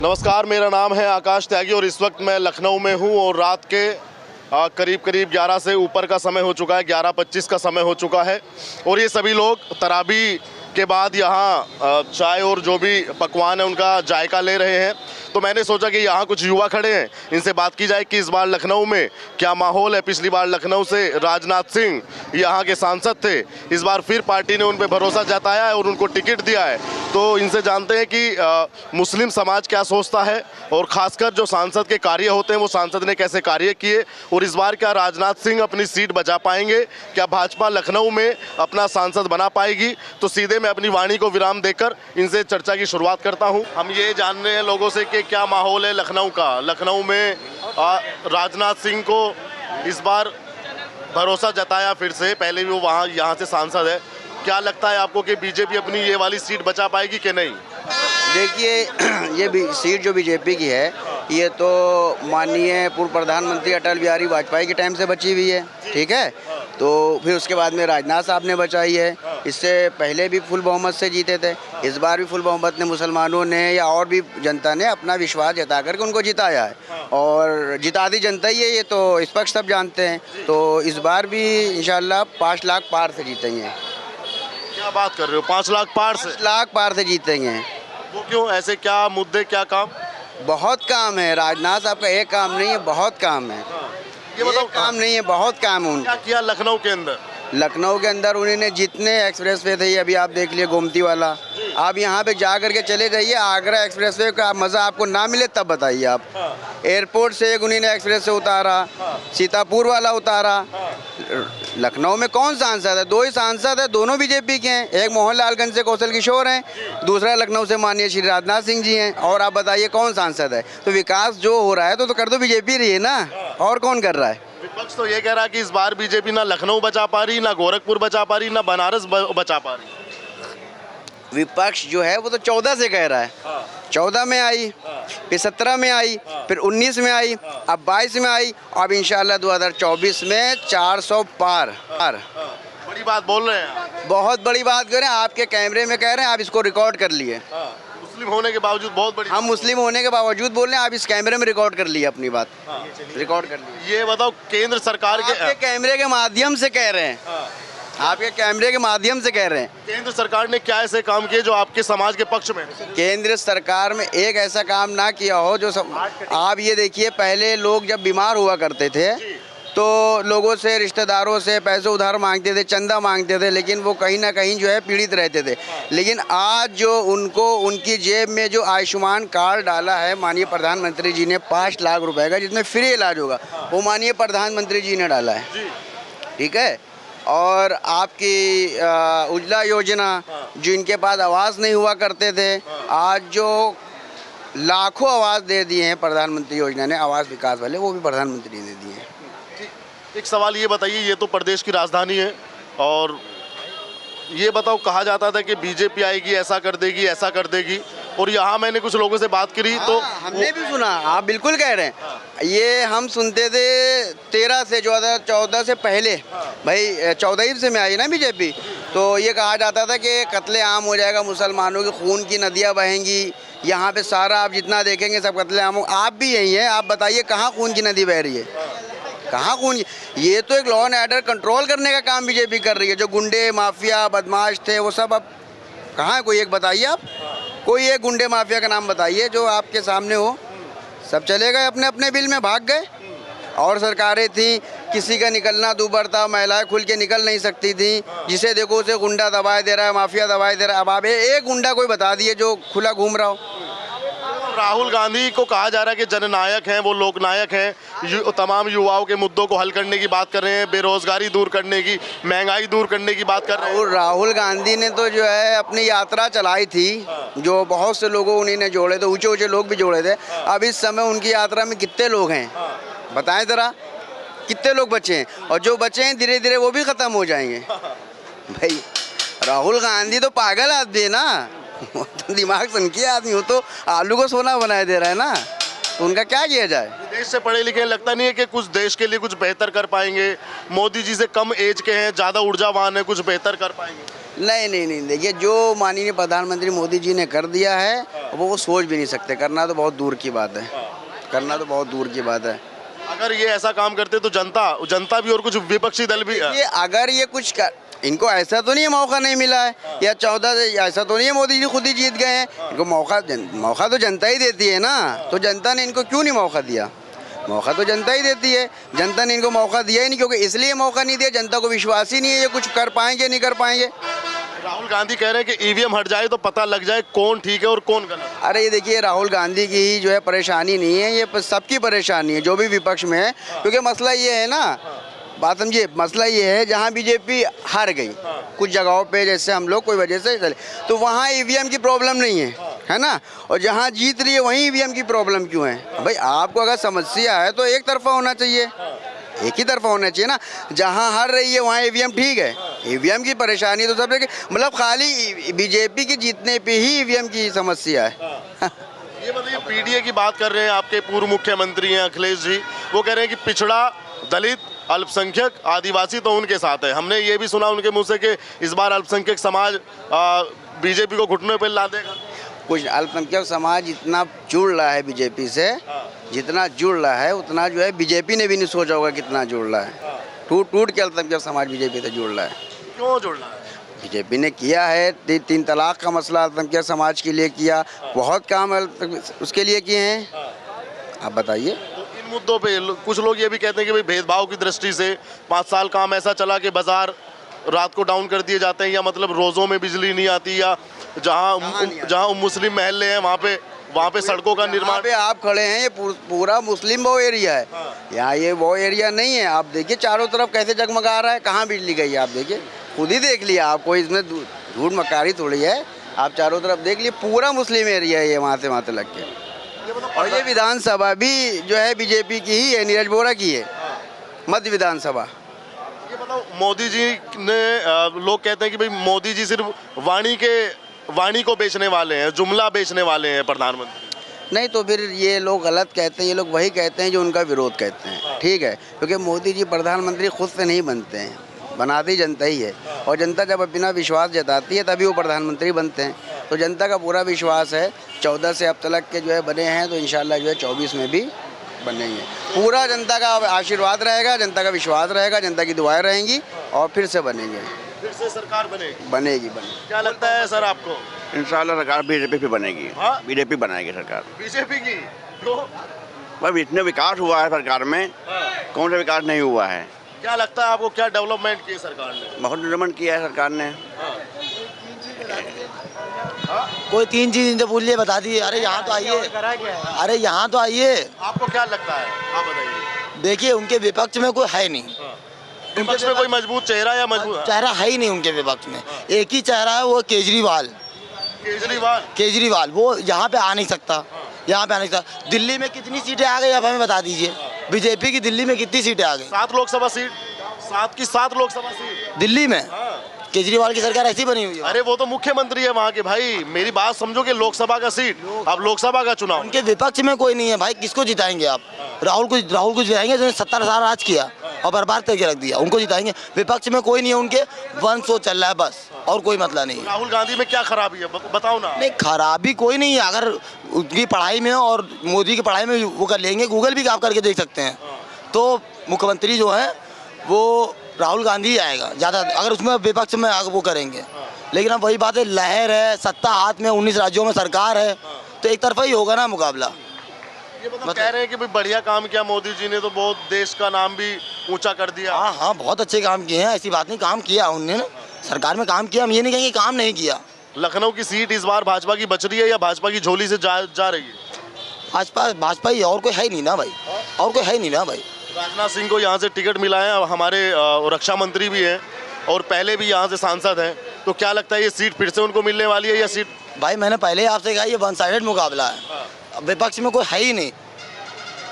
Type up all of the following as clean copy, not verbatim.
नमस्कार, मेरा नाम है आकाश त्यागी और इस वक्त मैं लखनऊ में हूं और रात के करीब 11 से ऊपर का समय हो चुका है, 11:25 का समय हो चुका है और ये सभी लोग तरावी के बाद यहाँ चाय और जो भी पकवान है उनका जायका ले रहे हैं। तो मैंने सोचा कि यहाँ कुछ युवा खड़े हैं, इनसे बात की जाए कि इस बार लखनऊ में क्या माहौल है। पिछली बार लखनऊ से राजनाथ सिंह यहाँ के सांसद थे, इस बार फिर पार्टी ने उन पर भरोसा जताया है और उनको टिकट दिया है। तो इनसे जानते हैं कि मुस्लिम समाज क्या सोचता है और ख़ासकर जो सांसद के कार्य होते हैं वो सांसद ने कैसे कार्य किए और इस बार क्या राजनाथ सिंह अपनी सीट बचा पाएंगे, क्या भाजपा लखनऊ में अपना सांसद बना पाएगी। तो सीधे मैं अपनी वाणी को विराम देकर इनसे चर्चा की शुरुआत करता हूं। हम ये जान रहे हैं लोगों से कि क्या माहौल है लखनऊ का। लखनऊ में राजनाथ सिंह को इस बार भरोसा जताया फिर से, पहले भी वो यहाँ से सांसद है। क्या लगता है आपको कि बीजेपी अपनी ये वाली सीट बचा पाएगी कि नहीं? देखिए, ये सीट जो बीजेपी की है ये तो माननीय पूर्व प्रधानमंत्री अटल बिहारी वाजपेयी के टाइम से बची हुई है, ठीक है। तो फिर उसके बाद में राजनाथ साहब ने बचाई है। इससे पहले भी फुल बहुमत से जीते थे, इस बार भी फुल बहुमत ने मुसलमानों ने या और भी जनता ने अपना विश्वास जता करके उनको जिताया है और जिता दी जनता ही है, ये तो स्पष्ट सब जानते हैं। तो इस बार भी इंशाल्लाह 5 लाख पार से जीतेंगे। क्या बात कर रहे हो, 5 लाख पार से? 5 लाख पार से जीतेंगे। वो क्यों? ऐसे क्या मुद्दे, क्या काम? बहुत काम है राजनाथ साहब का, एक काम नहीं है, बहुत काम है। ये बताओ, काम नहीं है, बहुत काम है उनका। क्या किया लखनऊ के अंदर? लखनऊ के अंदर उन्होंने जितने एक्सप्रेस वे थे, अभी आप देख लिए गोमती वाला, आप यहाँ पे जा करके चले जाइए, आगरा एक्सप्रेस वे का मज़ा आपको ना मिले तब बताइए आप। एयरपोर्ट से एक उन्होंने एक्सप्रेस से उतारा, सीतापुर वाला उतारा। लखनऊ में कौन सांसद है? 2 ही सांसद है, दोनों बीजेपी के हैं। एक मोहनलालगंज से कौशल किशोर हैं, दूसरा लखनऊ से माननीय श्री राजनाथ सिंह जी हैं। और आप बताइए कौन सांसद है? तो विकास जो हो रहा है तो कर दो बीजेपी रही है ना, और कौन कर रहा है? विपक्ष तो ये कह रहा है कि इस बार बीजेपी ना लखनऊ बचा पा रही, ना गोरखपुर बचा पा रही, ना बनारस बचा पा रही। विपक्ष जो है वो तो 14 से कह रहा है। 14 में आई, फिर 17 में आई, फिर 19 में आई, अब 22 में आई, अब इंशाल्लाह 2024 में 400 पार। बड़ी बात बोल रहे हैं, बहुत बड़ी बात कर रहे हैं, आपके कैमरे में कह रहे हैं, आप इसको रिकॉर्ड कर लिए। मुस्लिम होने के बावजूद बहुत बड़ी, हम मुस्लिम होने के बावजूद बोल रहे हैं, आप इस कैमरे में रिकॉर्ड कर लिए अपनी बात, रिकॉर्ड कर लिए। ये बताओ, केंद्र सरकार के कैमरे के माध्यम से कह रहे हैं, आपके कैमरे के माध्यम से कह रहे हैं, केंद्र सरकार ने क्या ऐसे काम किए जो आपके समाज के पक्ष में? केंद्र सरकार में एक ऐसा काम ना किया हो जो आप ये देखिए, पहले लोग जब बीमार हुआ करते थे तो लोगों से, रिश्तेदारों से पैसे उधार मांगते थे, चंदा मांगते थे, लेकिन वो कहीं ना कहीं जो है पीड़ित रहते थे। लेकिन आज जो उनको उनकी जेब में जो आयुष्मान कार्ड डाला है माननीय प्रधानमंत्री जी ने 5 लाख रुपए का, जिसमें फ्री इलाज होगा, वो माननीय प्रधानमंत्री जी ने डाला है, ठीक है। और आपकी उज्ज्वला योजना, जो इनके पास आवास नहीं हुआ करते थे, आज जो लाखों आवास दे दिए हैं प्रधानमंत्री योजना ने, आवास विकास वाले, वो भी प्रधानमंत्री ने दिए हैं। एक सवाल ये बताइए, ये तो प्रदेश की राजधानी है और ये बताओ, कहा जाता था कि बीजेपी आएगी, ऐसा कर देगी, ऐसा कर देगी, और यहाँ मैंने कुछ लोगों से बात करी तो हमने भी सुना, आप बिल्कुल कह रहे हैं। ये हम सुनते थे 13 से 14 से पहले, भाई 14 से में आई ना बीजेपी, तो ये कहा जाता था कि कत्ले आम हो जाएगा, मुसलमानों के खून की नदियाँ बहेंगी, यहाँ पे सारा आप जितना देखेंगे सब कत्ले आम। आप भी यही हैं, आप बताइए कहाँ खून की नदी बह रही है, कहाँ खून? ये तो एक लॉ एंड ऑर्डर कंट्रोल करने का काम बीजेपी कर रही है। जो गुंडे माफिया बदमाश थे वो सब अब कहाँ है? कोई एक बताइए आप, कोई एक गुंडे माफिया का नाम बताइए जो आपके सामने हो। सब चले गए अपने अपने बिल में, भाग गए। और सरकारें थी, किसी का निकलना दूभर था, महिलाएं खुल के निकल नहीं सकती थी, जिसे देखो उसे गुंडा दबाए दे रहा है, माफिया दबाए दे रहा है। अब आप एक गुंडा कोई बता दिए जो खुला घूम रहा हो। राहुल गांधी को कहा जा रहा है कि जननायक हैं, वो लोकनायक हैं, तमाम युवाओं के मुद्दों को हल करने की बात कर रहे हैं, बेरोजगारी दूर करने की, महंगाई दूर करने की बात कर रहे हैं। और राहुल गांधी ने तो जो है अपनी यात्रा चलाई थी, जो बहुत से लोगों उन्होंने जोड़े थे, ऊंचे ऊंचे लोग भी जोड़े थे। अब इस समय उनकी यात्रा में कितने लोग हैं बताएं ज़रा, कितने लोग बचे हैं? और जो बचे हैं धीरे धीरे वो भी ख़त्म हो जाएंगे। भाई राहुल गांधी तो पागल आदमी है ना, तो दिमाग सनकी आदमी हो, तो आलू को सोना बनाए दे रहा है ना, तो उनका क्या किया जाए? देश से पढ़े लिखे, लगता नहीं है कि कुछ देश के लिए कुछ बेहतर कर पाएंगे? मोदी जी से कम एज के हैं, ज़्यादा ऊर्जावान है, कुछ बेहतर कर पाएंगे? नहीं नहीं नहीं, देखिए जो माननीय प्रधानमंत्री मोदी जी ने कर दिया है वो सोच भी नहीं सकते, करना तो बहुत दूर की बात है, करना तो बहुत दूर की बात है। अगर ये ऐसा काम करते तो जनता भी और कुछ विपक्षी दल भी ये अगर ये कुछ इनको ऐसा तो नहीं है मौका नहीं मिला है, या 14 से ऐसा तो नहीं है मोदी जी खुद ही जीत गए हैं, इनको मौका तो जनता ही देती है ना, तो जनता ने इनको क्यों नहीं मौका दिया? मौका तो जनता ही देती है, जनता ने इनको मौका दिया ही नहीं, क्योंकि इसलिए मौका नहीं दिया, जनता को विश्वास ही नहीं है ये कुछ कर पाएंगे नहीं कर पाएंगे। राहुल गांधी कह रहे हैं कि ईवीएम हट जाए तो पता लग जाए कौन ठीक है और कौन गलत। अरे ये देखिए, राहुल गांधी की ही जो है परेशानी नहीं है, ये सबकी परेशानी है जो भी विपक्ष में है, क्योंकि मसला ये है ना, बात समझिए, मसला ये है जहाँ बीजेपी हार गई कुछ जगहों पे, जैसे हम लोग कोई वजह से चले तो वहाँ ईवीएम की प्रॉब्लम नहीं है ना, और जहाँ जीत रही है वहीं ईवीएम की प्रॉब्लम क्यों है? भाई आपको अगर समस्या है तो एक तरफा होना चाहिए, एक ही तरफा होना चाहिए ना, जहाँ हार रही है वहाँ ईवीएम ठीक है, ईवीएम की परेशानी तो सब, मतलब खाली बीजेपी के जीतने पे ही ईवीएम की समस्या है। ये बताइए, पीडीए की बात कर रहे हैं, आपके पूर्व मुख्यमंत्री हैं अखिलेश जी, वो कह रहे हैं कि पिछड़ा, दलित, अल्पसंख्यक, आदिवासी तो उनके साथ है। हमने ये भी सुना उनके मुंह से कि इस बार अल्पसंख्यक समाज बीजेपी को घुटनों पर ला देगा। कुछ अल्पसंख्यक समाज इतना जुड़ रहा है बीजेपी से, जितना जुड़ रहा है उतना जो है बीजेपी ने भी नहीं सोचा होगा कितना जुड़ रहा है। टूट के अल्पसंख्यक समाज बीजेपी से जुड़ रहा है। क्यों जुड़ रहा है? बीजेपी ने किया है, 3 तलाक का मसला अल्पसंख्यक समाज के लिए किया, बहुत काम उसके लिए किए हैं। आप बताइए। तो इन मुद्दों पे कुछ लोग ये भी कहते हैं कि भाई भेदभाव की दृष्टि से 5 साल काम ऐसा चला कि बाजार रात को डाउन कर दिए जाते हैं, या मतलब रोज़ों में बिजली नहीं आती, या जहाँ मुस्लिम महल्ले हैं वहाँ पे सड़कों का निर्माण। पे आप खड़े हैं, ये पूरा मुस्लिम वो एरिया है, यहाँ ये वो एरिया नहीं है। आप देखिए चारों तरफ कैसे जगमगा रहा है, कहाँ बिजली गई है आप देखिए, खुद ही देख लिया आप, कोई इसमें झूठ मकारी थोड़ी है, आप चारों तरफ देख लिए, पूरा मुस्लिम एरिया है ये, वहाँ से वहाँ लग के। और ये विधानसभा भी जो है बीजेपी की ही है, नीरज बोरा की है, मध्य विधानसभा। ये बताओ, मोदी जी ने लोग कहते हैं कि भाई मोदी जी सिर्फ वाणी को बेचने वाले हैं, जुमला बेचने वाले हैं प्रधानमंत्री। नहीं तो फिर ये लोग गलत कहते हैं, ये लोग वही कहते हैं जो उनका विरोध कहते हैं, ठीक है, क्योंकि मोदी जी प्रधानमंत्री खुद से नहीं बनते हैं, बनाती जनता ही है, और जनता जब अपना विश्वास जताती है तभी वो प्रधानमंत्री बनते हैं। तो जनता का पूरा विश्वास है, 14 से अब तक के जो है बने हैं, तो इंशाल्लाह जो है 24 में भी बनेंगे। पूरा जनता का आशीर्वाद रहेगा, जनता का विश्वास रहेगा, जनता की दुआएं रहेंगी, और फिर से बनेंगे, फिर से सरकार बनेगी। क्या लगता है सर आपको? इंशाल्लाह सरकार बीजेपी पे बनेगी। हाँ? बीजेपी बनाएगी सरकार। बीजेपी की? तो भाई इतने विकास हुआ है सरकार में, कौन सा विकास नहीं हुआ है? क्या लगता है आपको, क्या डेवलपमेंट की सरकार ने? बहुत डेवलपमेंट किया है सरकार ने। कोई 3 चीज इनसे बोलिए, बता दिए। अरे यहाँ तो आइए, अरे यहाँ तो आइए। आपको क्या लगता है, आप बताइए। देखिए, उनके विपक्ष में कोई है नहीं, विपक्ष में कोई मजबूत चेहरा या मजबूत चेहरा है ही नहीं उनके विपक्ष में। एक ही चेहरा है, वो केजरीवाल। वो यहाँ पे आ नहीं सकता, यहाँ पे आ नहीं सकता। दिल्ली में कितनी सीटें आ गई, अब हमें बता दीजिए। बीजेपी की दिल्ली में कितनी सीटें आ गई? 7 लोकसभा सीट, 7 की 7 लोकसभा सीट दिल्ली में। केजरीवाल की सरकार ऐसी बनी हुई है। अरे वो तो मुख्यमंत्री है वहाँ के भाई, मेरी बात समझो कि लोकसभा का सीट, अब लोकसभा का चुनाव। उनके विपक्ष में कोई नहीं है भाई, किसको जिताएंगे आप? राहुल को जिताएंगे, जिन्होंने 70 साल राज किया और बर्बाद करके रख दिया, उनको जिताएंगे। विपक्ष में कोई नहीं है, उनके वंश वो चल रहा है बस, और कोई मतलब नहीं है। राहुल गांधी में क्या खराबी है, बताओ ना। नहीं, खराबी कोई नहीं है, अगर उनकी पढ़ाई में और मोदी की पढ़ाई में वो कर लेंगे, गूगल भी आप करके देख सकते हैं, तो मुख्यमंत्री जो है वो राहुल गांधी आएगा ज़्यादा, अगर उसमें विपक्ष में वो करेंगे। लेकिन अब वही बात है, लहर है, सत्ता हाथ में, 19 राज्यों में सरकार है, तो एक तरफा ही होगा ना मुकाबला। ये कह रहे हैं कि भाई बढ़िया काम किया मोदी जी ने, तो बहुत देश का नाम भी ऊंचा कर दिया। हाँ, बहुत अच्छे काम किए हैं, ऐसी बात नहीं, काम किया उन्होंने ना, सरकार में काम किया, हम ये नहीं कहेंगे काम नहीं किया। लखनऊ की सीट इस बार भाजपा की बच रही है या भाजपा की झोली से जा रही है? भाजपा ही, और कोई है नहीं ना भाई, और कोई है नहीं ना भाई। राजनाथ सिंह को यहाँ से टिकट मिला है, हमारे रक्षा मंत्री भी हैं और पहले भी यहाँ से सांसद हैं, तो क्या लगता है ये सीट फिर से उनको मिलने वाली है या सीट? भाई मैंने पहले आपसे कहा, ये 1 साइडेड मुकाबला है, विपक्ष में कोई है ही नहीं।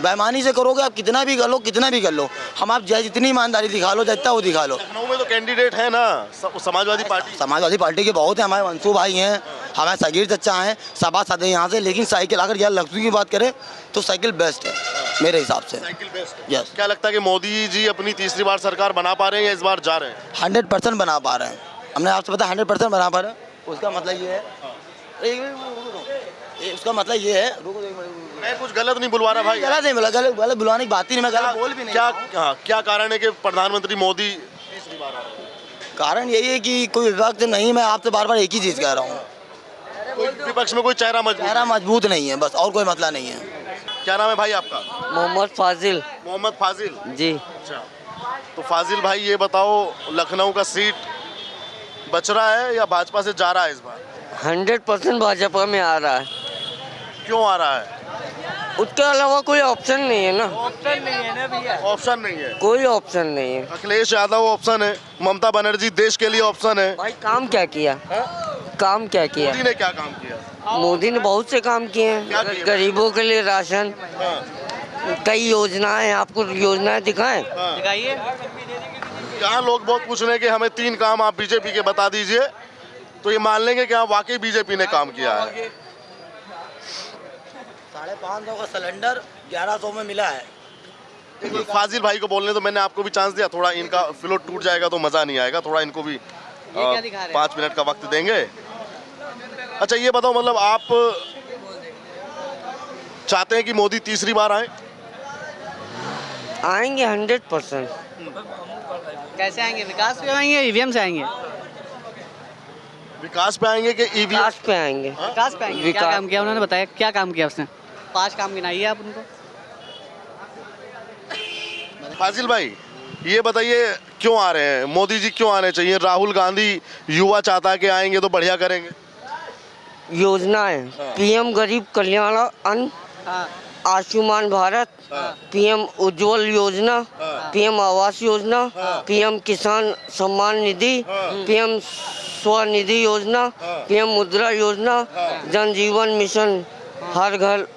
बेईमानी से करोगे आप, कितना भी कर लो, हम आप जितनी ईमानदारी दिखा लो, जितना वो दिखा लो। लखनऊ में तो कैंडिडेट है ना समाजवादी पार्टी के बहुत हैं, हमारे वंशु भाई हैं, हमारे सगीर चचा हैं, सभासद हैं यहाँ से। लेकिन साइकिल, अगर यार लखनऊ की बात करें तो साइकिल बेस्ट है मेरे हिसाब से। साइकिल बेस्ट है। यस। क्या लगता है कि मोदी जी अपनी तीसरी बार सरकार बना पा रहे हैं या इस बार जा रहे हैं? 100% बना पा रहे हैं। हमने आपसे बताया 100% बराबर है। उसका मतलब ये है, उसका मतलब ये है, मैं कुछ गलत नहीं बुलवा रहा भाई, गलत नहीं बोला, गलत बुलवाने की बात ही नहीं, मैं गलत बोल भी नहीं। क्या कारण है कि प्रधानमंत्री मोदी तीसरी बार आ रहे हैं? कारण यही है कि कोई विपक्ष नहीं, मैं आपसे बार बार एक ही चीज़ कह रहा हूँ, कोई विपक्ष में कोई चेहरा मजबूत नहीं है, बस और कोई मसला नहीं है। क्या नाम है भाई आपका? मोहम्मद फाजिल। मोहम्मद फाजिल जी। अच्छा, तो फाजिल भाई ये बताओ, लखनऊ का सीट बच रहा है या भाजपा से जा रहा है इस बार? 100% भाजपा में आ रहा है। क्यों आ रहा है? उसके अलावा कोई ऑप्शन नहीं है ना। ऑप्शन नहीं है, कोई ऑप्शन नहीं है। अखिलेश यादव ऑप्शन है, ममता बनर्जी देश के लिए ऑप्शन है। भाई काम क्या किया? काम क्या किया? मोदी ने क्या काम किया? मोदी ने बहुत से काम किए क्या हैं। किए? गरीबों के लिए राशन, कई योजनाएं, आपको योजनाएं दिखाएं? दिखाइए। यहाँ लोग बहुत पूछ रहे हैं कि हमें 3 काम आप बीजेपी के बता दीजिए, तो ये मान लेंगे कि हाँ वाकई बीजेपी ने काम किया है। 550 का सिलेंडर 1100 में मिला है। फाजिल भाई को बोलने तो मैंने आपको भी चांस दिया, थोड़ा इनका फ्लो टूट जाएगा तो मज़ा नहीं आएगा, थोड़ा इनको भी 5 मिनट का वक्त देंगे। अच्छा ये बताओ, मतलब आप चाहते हैं कि मोदी तीसरी बार आए? आएंगे 100%। कैसे आएंगे? विकास पे आएंगे, ईवीएम से आएंगे? विकास पे आएंगे कि ईवीएम विकास पे आएंगे। विकास पे आएंगे। क्या विकास- काम किया उन्होंने? बताया क्या काम किया उसने? 5 काम गिनाइए आप उनको। फाजिल भाई ये बताइए, क्यों आ रहे हैं मोदी जी, क्यों आने चाहिए? राहुल गांधी युवा चाहता है कि आएंगे तो बढ़िया करेंगे। योजनाएं, पीएम गरीब कल्याण अन्न, आयुष्मान भारत, पीएम उज्ज्वल योजना, पीएम आवास योजना, पीएम किसान सम्मान निधि, पीएम स्वनिधि योजना, पीएम मुद्रा योजना, जन जीवन मिशन, हर घर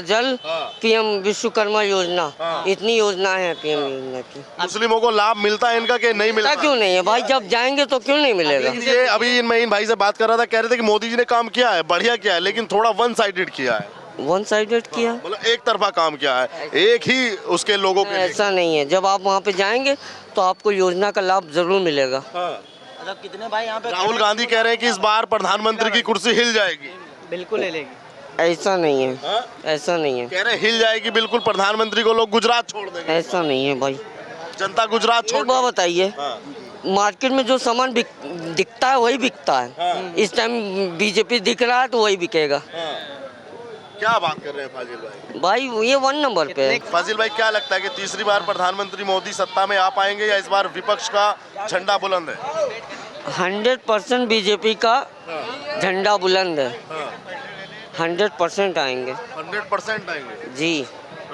जल, पीएम विश्वकर्मा योजना। इतनी योजनाएं हैं पीएम योजना की। मुस्लिमों को लाभ मिलता है इनका कि नहीं मिलता? क्यों नहीं है भाई? जब जाएंगे तो क्यों नहीं मिलेगा? ये अभी मैं इन भाई से बात कर रहा था, कह रहे थे कि मोदी जी ने काम किया है, बढ़िया किया है, लेकिन थोड़ा वन साइडेड किया है। वन साइडेड किया? मतलब एक तरफा काम किया है, एक ही उसके लोगों के लिए। ऐसा नहीं है। जब आप वहाँ पे जाएंगे तो आपको योजना का लाभ जरूर मिलेगा। मतलब कितने भाई यहाँ पे? राहुल गांधी कह रहे हैं कि इस बार प्रधानमंत्री की कुर्सी हिल जाएगी। बिल्कुल ले लेगी। ऐसा नहीं है। ऐसा नहीं है। कह रहे हैं हिल जाएगी बिल्कुल, प्रधानमंत्री को लोग गुजरात छोड़ देंगे। ऐसा नहीं है भाई। जनता गुजरात छोड़ एक बात बताइए, मार्केट में जो सामान दिखता है वही बिकता है। इस टाइम बीजेपी दिख रहा है तो वही बिकेगा। क्या बात कर रहे हैं फाजिल भाई? भाई ये 1 नंबर पे है। फाजिल भाई क्या लगता है कि तीसरी बार प्रधानमंत्री मोदी सत्ता में आ पाएंगे या इस बार विपक्ष का झंडा बुलंद है? 100% बीजेपी का झंडा बुलंद है। 100% आएंगे। 100% आएंगे जी।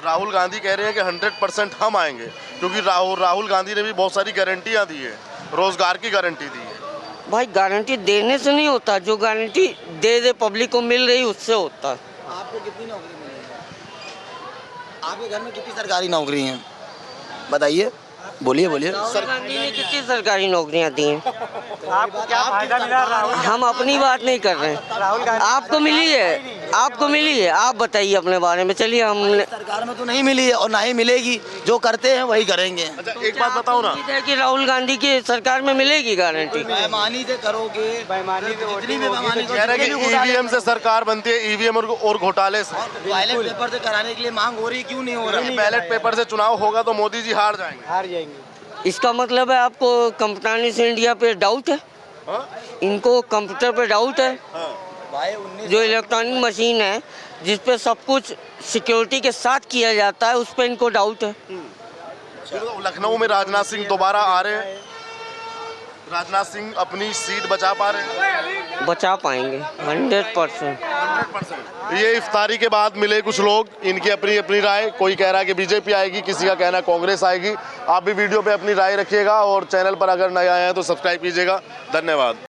राहुल गांधी कह रहे हैं कि 100% हम आएंगे, क्योंकि राहुल गांधी ने भी बहुत सारी गारंटियां दी है, रोजगार की गारंटी दी है। भाई गारंटी देने से नहीं होता, जो गारंटी दे पब्लिक को मिल रही उससे होता है। आपको कितनी नौकरी मिली है? आपके घर में कितनी सरकारी नौकरी हैं? बताइए, बोलिए। राहुल गांधी ने कितनी सरकारी नौकरियां दी हैं? आपको क्या फायदा मिला? हम अपनी बात नहीं कर रहे हैं। आपको मिली है? आपको मिली है? आप बताइए अपने बारे में। चलिए, हमने सरकार में तो नहीं मिली है और ना ही मिलेगी, जो करते हैं वही करेंगे। अच्छा एक बात बताओ ना, उम्मीद है कि राहुल गांधी की सरकार में मिलेगी गारंटी। बेईमानी से करोगे, जितनी भी बेईमानी कह रहे हैं कि ईवीएम से सरकार बनती है, ईवीएम और घोटाले से। बैलेट पेपर से कराने के लिए मांग हो रही, क्यों नहीं हो रही? बैलेट पेपर से चुनाव होगा तो मोदी जी हार जाएंगे। इसका मतलब है आपको कंप्यूटर से इंडिया पे डाउट है? इनको कंप्यूटर पे डाउट है? भाई जो इलेक्ट्रॉनिक मशीन है जिस पे सब कुछ सिक्योरिटी के साथ किया जाता है, उस पर इनको डाउट है। लखनऊ में राजनाथ सिंह दोबारा आ रहे हैं, राजनाथ सिंह अपनी सीट बचा पा रहे हैं? बचा पाएंगे 100%। 100%। ये इफ्तारी के बाद मिले कुछ लोग, इनकी अपनी अपनी राय। कोई कह रहा है कि बीजेपी आएगी, किसी का कहना है कांग्रेस आएगी। आप भी वीडियो पे अपनी राय रखिएगा और चैनल पर अगर नए आए हैं तो सब्सक्राइब कीजिएगा। धन्यवाद।